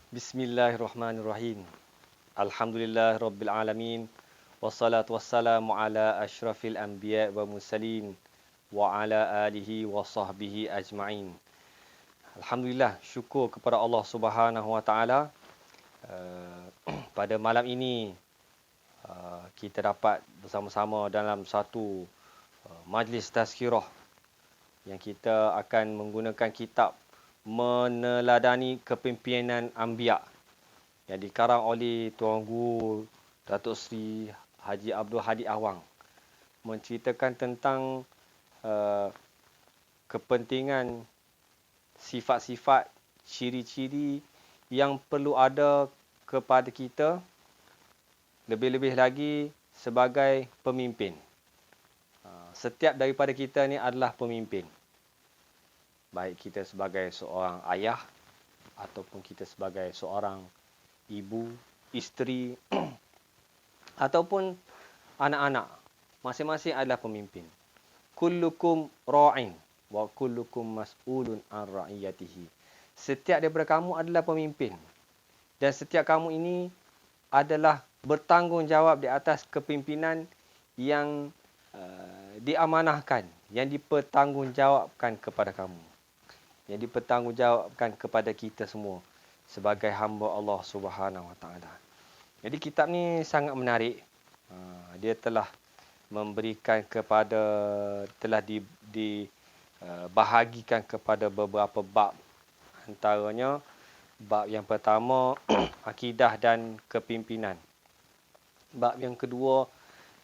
Bismillahirrahmanirrahim. Alhamdulillahirabbil alamin. Wassalatu wassalamu ala asyrafil anbiya wa mursalin wa ala alihi wa sahbihi ajma'in. Alhamdulillah, syukur kepada Allah Subhanahu wa taala. Pada malam ini kita dapat bersama-sama dalam satu majlis tazkirah yang kita akan menggunakan kitab Meneladani Kepimpinan Anbiya yang dikarang oleh Tuan Guru Datuk Seri Haji Abdul Hadi Awang, menceritakan tentang kepentingan sifat-sifat, ciri-ciri yang perlu ada kepada kita, lebih-lebih lagi sebagai pemimpin. Setiap daripada kita ni adalah pemimpin. Baik kita sebagai seorang ayah ataupun kita sebagai seorang ibu, isteri ataupun anak-anak, masing-masing adalah pemimpin. Kullukum ra'in wa kullukum mas'ulun an ra'iyatihi. Setiap daripada kamu adalah pemimpin dan setiap kamu ini adalah bertanggungjawab di atas kepimpinan yang diamanahkan, yang dipertanggungjawabkan kepada kamu, yang dipertanggungjawabkan kepada kita semua sebagai hamba Allah Subhanahu Wa Taala. Jadi kitab ni sangat menarik. Dia telah memberikan kepada, telah dibahagikan kepada beberapa bab. Antaranya bab yang pertama akidah dan kepimpinan. Bab yang kedua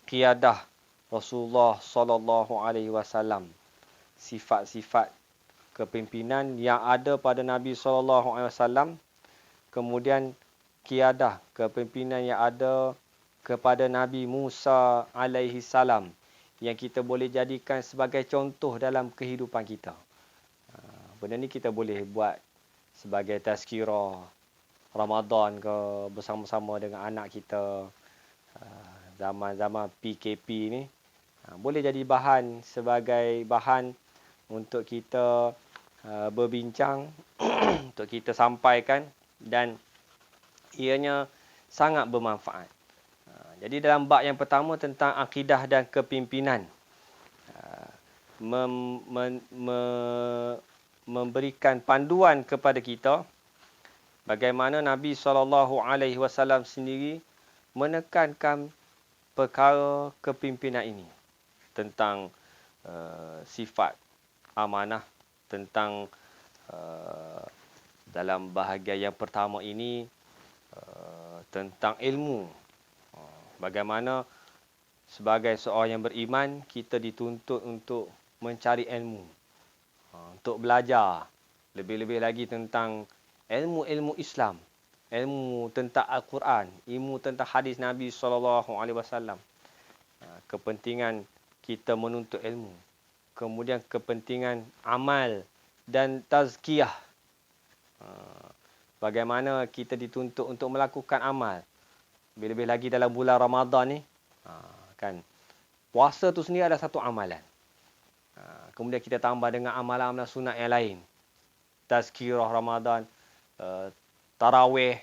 qiyadah Rasulullah sallallahu alaihi wasallam. Sifat-sifat kepimpinan yang ada pada Nabi sallallahu alaihi wasallam. Kemudian qiyadah, kepimpinan yang ada kepada Nabi Musa alaihi salam yang kita boleh jadikan sebagai contoh dalam kehidupan kita. Benda ni kita boleh buat sebagai tazkirah Ramadan ke, bersama-sama dengan anak kita. Zaman-zaman PKP ni boleh jadi bahan, sebagai bahan untuk kita berbincang, untuk kita sampaikan, dan ianya sangat bermanfaat. Jadi dalam bab yang pertama tentang akidah dan kepimpinan, memberikan panduan kepada kita bagaimana Nabi SAW sendiri menekankan perkara kepimpinan ini, tentang sifat amanah, tentang dalam bahagian yang pertama ini tentang ilmu. Bagaimana sebagai seorang yang beriman kita dituntut untuk mencari ilmu, untuk belajar lebih-lebih lagi tentang ilmu-ilmu Islam, ilmu tentang Al-Quran, ilmu tentang hadis Nabi SAW. Kepentingan kita menuntut ilmu. Kemudian kepentingan amal dan tazkiyah. Bagaimana kita dituntut untuk melakukan amal. Lebih-lebih lagi dalam bulan Ramadan ni, kan, puasa tu sendiri adalah satu amalan. Kemudian kita tambah dengan amalan-amalan sunat yang lain. Tazkirah Ramadan, tarawih,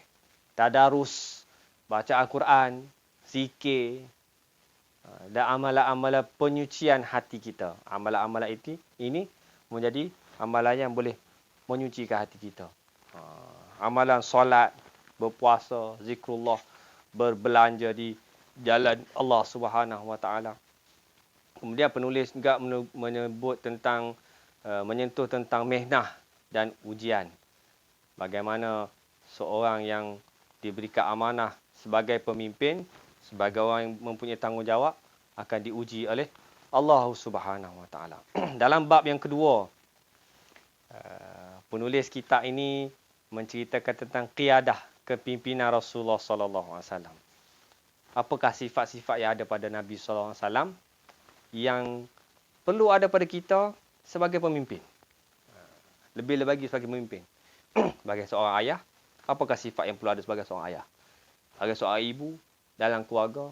tadarus, baca Al-Quran, zikir, dan amalan-amalan penyucian hati kita. Amalan-amalan ini menjadi amalan yang boleh menyucikan hati kita. Amalan solat, berpuasa, zikrullah, berbelanja di jalan Allah Subhanahu Wa Taala. Kemudian penulis juga menyebut tentang menyentuh tentang mihnah dan ujian. Bagaimana seorang yang diberikan amanah sebagai pemimpin, sebagai orang yang mempunyai tanggungjawab, akan diuji oleh Allah Subhanahu Wa Taala. Dalam bab yang kedua, penulis kitab ini menceritakan tentang qiyadah, kepimpinan Rasulullah sallallahu alaihi wasallam. Apakah sifat-sifat yang ada pada Nabi sallallahu alaihi wasallam yang perlu ada pada kita sebagai pemimpin? Lebih-lebih lagi sebagai pemimpin. Sebagai seorang ayah, apakah sifat yang perlu ada sebagai seorang ayah? Sebagai seorang ibu dalam keluarga,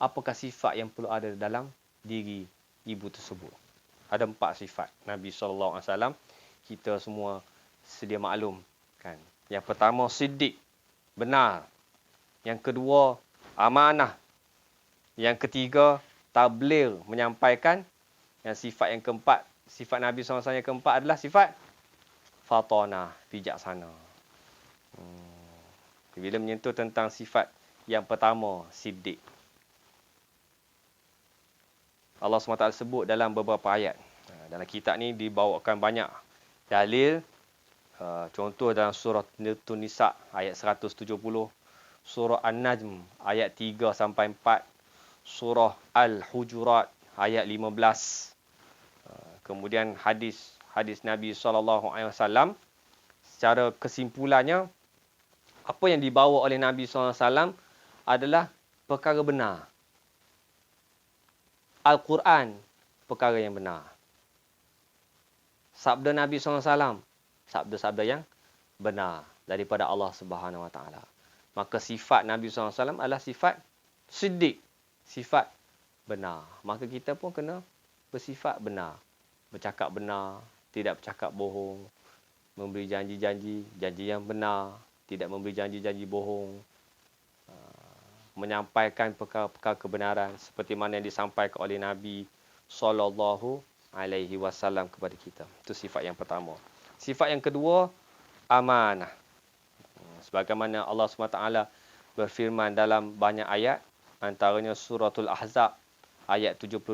apakah sifat yang perlu ada dalam diri ibu tersebut? Ada 4 sifat Nabi sallallahu alaihi wasallam. Kita semua sedia maklum, kan. Yang pertama, siddiq, benar. Yang kedua, amanah. Yang ketiga, tabligh, menyampaikan. Yang sifat yang keempat, sifat Nabi SAW yang keempat adalah sifat fatonah, bijaksana. Bila menyentuh tentang sifat yang pertama, siddiq, Allah SWT sebut dalam beberapa ayat. Dalam kitab ni dibawakan banyak dalil. Contoh dalam surah Nisa ayat 170, surah An-Najm ayat 3 sampai 4, surah Al-Hujurat ayat 15. Kemudian hadis Nabi SAW, secara kesimpulannya, apa yang dibawa oleh Nabi SAW adalah perkara benar. Al-Quran, perkara yang benar. Sabda Nabi SAW, sabda-sabda yang benar daripada Allah Subhanahu Wa Taala. Maka sifat Nabi SAW adalah sifat siddiq, sifat benar. Maka kita pun kena bersifat benar. Bercakap benar, tidak bercakap bohong. Memberi janji-janji, janji yang benar. Tidak memberi janji-janji bohong. Menyampaikan perkara-perkara kebenaran seperti mana yang disampaikan oleh Nabi SAW kepada kita. Itu sifat yang pertama. Sifat yang kedua, amanah. Sebagaimana Allah SWT berfirman dalam banyak ayat, antaranya suratul Ahzab ayat 72,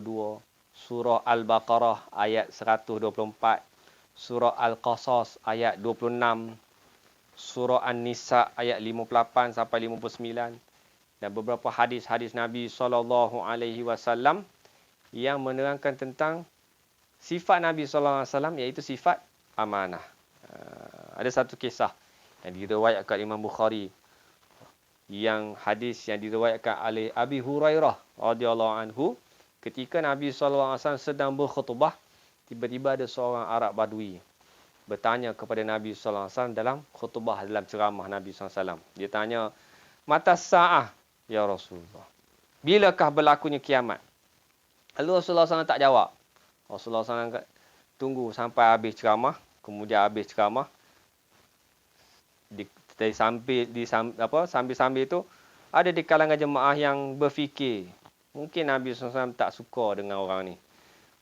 surah Al-Baqarah ayat 124, surah Al-Qasas ayat 26, surah An-Nisa ayat 58 sampai 59, dan beberapa hadis-hadis Nabi SAW yang menerangkan tentang sifat Nabi SAW, iaitu sifat amanah. Ada satu kisah yang diriwayatkan Imam Bukhari, yang hadis yang diriwayatkan oleh Abi Hurairah radhiyallahu anhu, ketika Nabi SAW sedang berkhutbah, tiba-tiba ada seorang Arab Badui bertanya kepada Nabi SAW dalam khutbah, dalam ceramah Nabi SAW. Dia tanya, "Mata sa'ah ya Rasulullah?" Bilakah berlakunya kiamat? Lalu Rasulullah SAW tak jawab. Rasulullah SAW tunggu sampai habis ceramah. Kemudian habis ceramah, sambil-sambil itu, ada di kalangan jemaah yang berfikir, mungkin Nabi SAW tak suka dengan orang ni.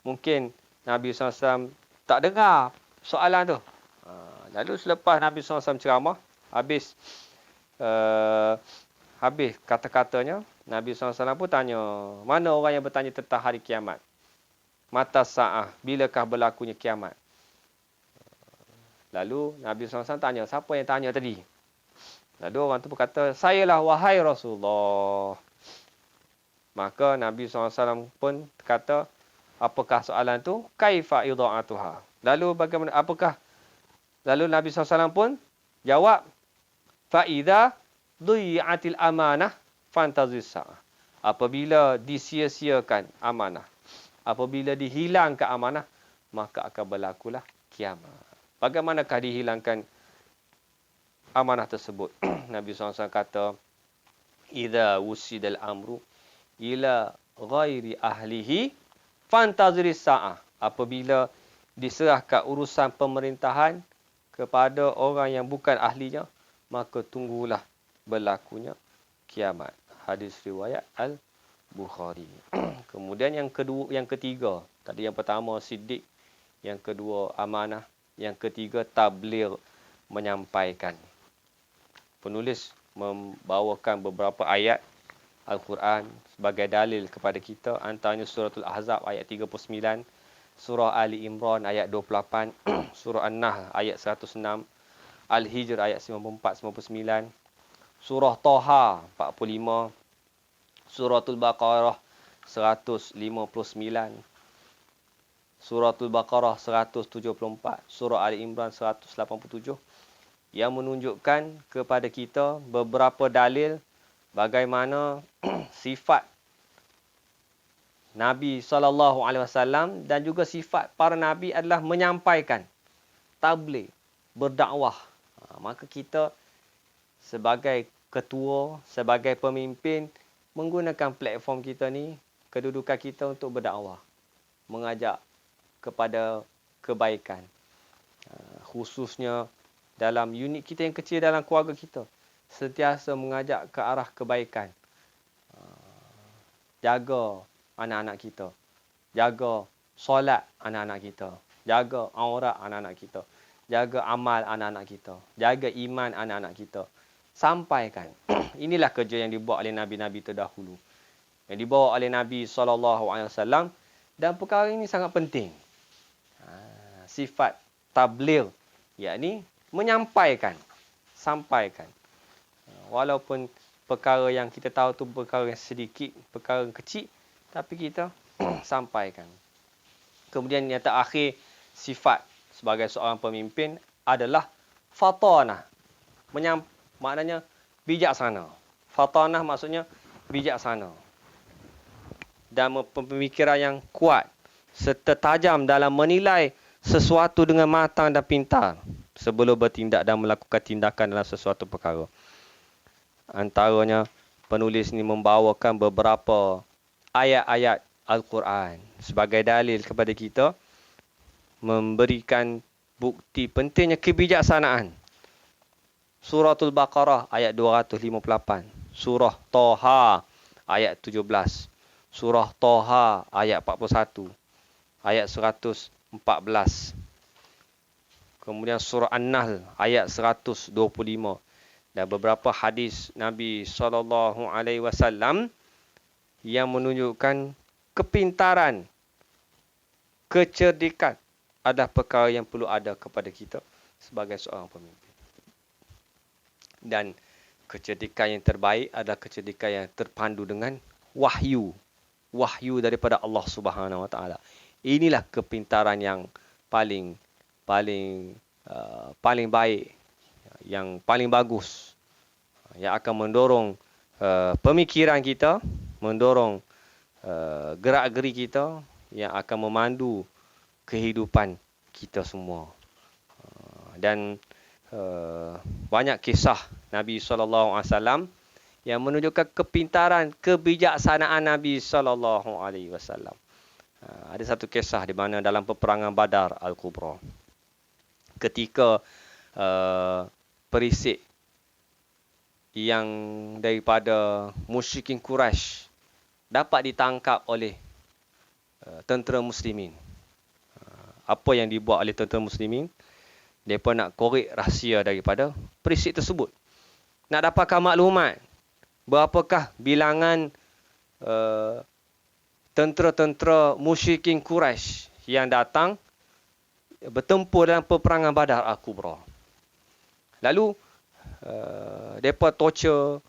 Mungkin Nabi SAW tak dengar soalan tu. Lalu selepas Nabi SAW ceramah, habis kata-katanya, Nabi SAW pun tanya, mana orang yang bertanya tentang hari kiamat? Mata sa'ah, bilakah berlakunya kiamat? Lalu Nabi SAW tanya, siapa yang tanya tadi? Lalu orang tu berkata, sayalah wahai Rasulullah. Maka Nabi SAW pun kata, apakah soalan tu? Kaifa idha'atuha. Lalu bagaimana, apakah? Lalu Nabi SAW pun jawab, fa'idha duyi'atil amanah fantazis sa'ah. Apabila disia-siakan amanah, apabila dihilangkan amanah, maka akan berlakulah kiamat. Bagaimanakah dihilangkan amanah tersebut? Nabi SAW kata, idza wusidal amru ila ghairi ahlihi fantaziris sa'ah. Apabila diserahkan urusan pemerintahan kepada orang yang bukan ahlinya, maka tunggulah berlakunya kiamat. Hadis riwayat Al-Bukhari. Kemudian yang ketiga, tadi yang pertama siddiq, yang kedua amanah, yang ketiga tabligh, menyampaikan. Penulis membawakan beberapa ayat Al-Quran sebagai dalil kepada kita, antaranya suratul Ahzab ayat 39, surah Ali Imran ayat 28, surah An-Nahl ayat 106, Al-Hijr ayat 94-99, surah Taha 45, suratul Baqarah 159, Suratul Baqarah 174, Surah Ali Imran 187, yang menunjukkan kepada kita beberapa dalil bagaimana sifat Nabi SAW dan juga sifat para Nabi adalah menyampaikan, tabligh, berdakwah. Maka kita sebagai ketua, sebagai pemimpin, menggunakan platform kita ni, kedudukan kita untuk berdakwah, mengajak kepada kebaikan, khususnya dalam unit kita yang kecil dalam keluarga kita. Sentiasa mengajak ke arah kebaikan. Jaga anak-anak kita. Jaga solat anak-anak kita. Jaga aurat anak-anak kita. Jaga amal anak-anak kita. Jaga iman anak-anak kita. Sampaikan. Inilah kerja yang dibuat oleh Nabi-Nabi terdahulu. Yang dibawa oleh Nabi SAW. Dan perkara ini sangat penting. Sifat tabligh, yakni menyampaikan. Sampaikan. Walaupun perkara yang kita tahu tu perkara yang sedikit, perkara yang kecil, tapi kita sampaikan. Kemudian yang terakhir, sifat sebagai seorang pemimpin adalah fatanah. Maknanya bijaksana. Fatanah maksudnya bijaksana. Dan pemikiran yang kuat serta tajam dalam menilai sesuatu dengan matang dan pintar sebelum bertindak dan melakukan tindakan dalam sesuatu perkara. Antaranya, penulis ini membawakan beberapa ayat-ayat Al-Quran sebagai dalil kepada kita, memberikan bukti pentingnya kebijaksanaan. Suratul Baqarah ayat 258, Surah Taha ayat 17, Surah Taha ayat 41, ayat 114. Kemudian Surah An-Nahl ayat 125. Dan beberapa hadis Nabi SAW yang menunjukkan kepintaran, kecerdikan adalah perkara yang perlu ada kepada kita sebagai seorang pemimpin. Dan kecerdikan yang terbaik adalah kecerdikan yang terpandu dengan wahyu. Wahyu daripada Allah Subhanahu Wa Taala. Inilah kepintaran yang paling baik, yang paling bagus, yang akan mendorong pemikiran kita, mendorong gerak-geri kita, yang akan memandu kehidupan kita semua. Dan banyak kisah Nabi SAW yang menunjukkan kepintaran, kebijaksanaan Nabi SAW. Ada satu kisah di mana dalam peperangan Badar Al-Kubra, ketika perisik yang daripada musyrikin Quraisy dapat ditangkap oleh tentera muslimin. Apa yang dibuat oleh tentera muslimin? Mereka nak korek rahsia daripada perisik tersebut. Nak dapatkan maklumat berapakah bilangan tentera-tentera musyrikin Quraisy yang datang bertempur dalam peperangan Badar Al-Kubra. Lalu mereka torture,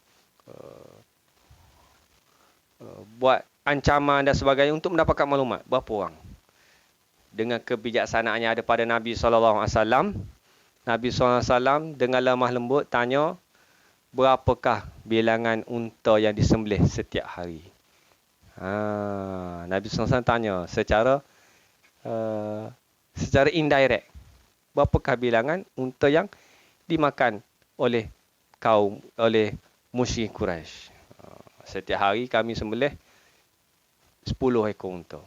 buat ancaman dan sebagainya untuk mendapatkan maklumat. Berapa orang? Dengan kebijaksanaan yang ada pada Nabi SAW, Nabi SAW dengan lemah lembut tanya, berapakah bilangan unta yang disembelih setiap hari? Nabi SAW tanya secara indirect, berapakah bilangan unta yang dimakan oleh musyrik Quraisy? Setiap hari kami sembelih 10 ekor unta.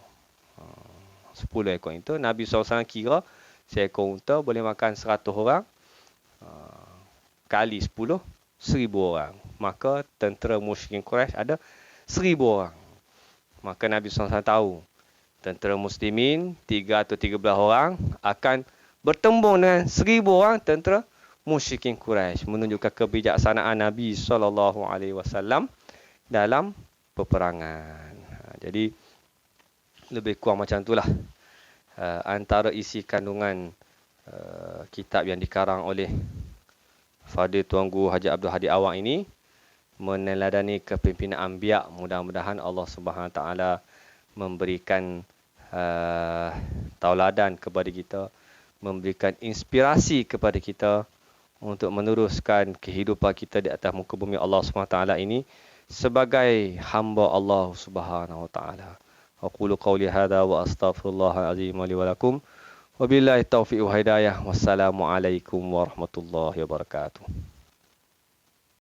10 ekor unta. Nabi SAW kira seekor unta boleh makan 100 orang. Kali 10, 1000 orang. Maka tentera musyrikin Quraisy ada 1000 orang. Maka Nabi SAW tahu tentera muslimin 3 atau 13 orang akan bertembung dengan 1000 orang tentera musyrikin Quraisy, menunjukkan kebijaksanaan Nabi SAW dalam peperangan. Jadi lebih kurang macam itulah antara isi kandungan kitab yang dikarang oleh Fadil Tuan Guru Haji Abdul Hadi Awang ini, meneladani kepimpinan anbiya. Mudah-mudahan Allah Subhanahu Wa Taala memberikan tauladan kepada kita, memberikan inspirasi kepada kita untuk meneruskan kehidupan kita di atas muka bumi Allah Subhanahu Wa Taala ini sebagai hamba Allah Subhanahu Wa Taala. Aqulu qawli hadza wa astaghfirullahal azim li wa lakum. Wabillahi taufiq wa hidayah. Wassalamualaikum warahmatullahi wabarakatuh.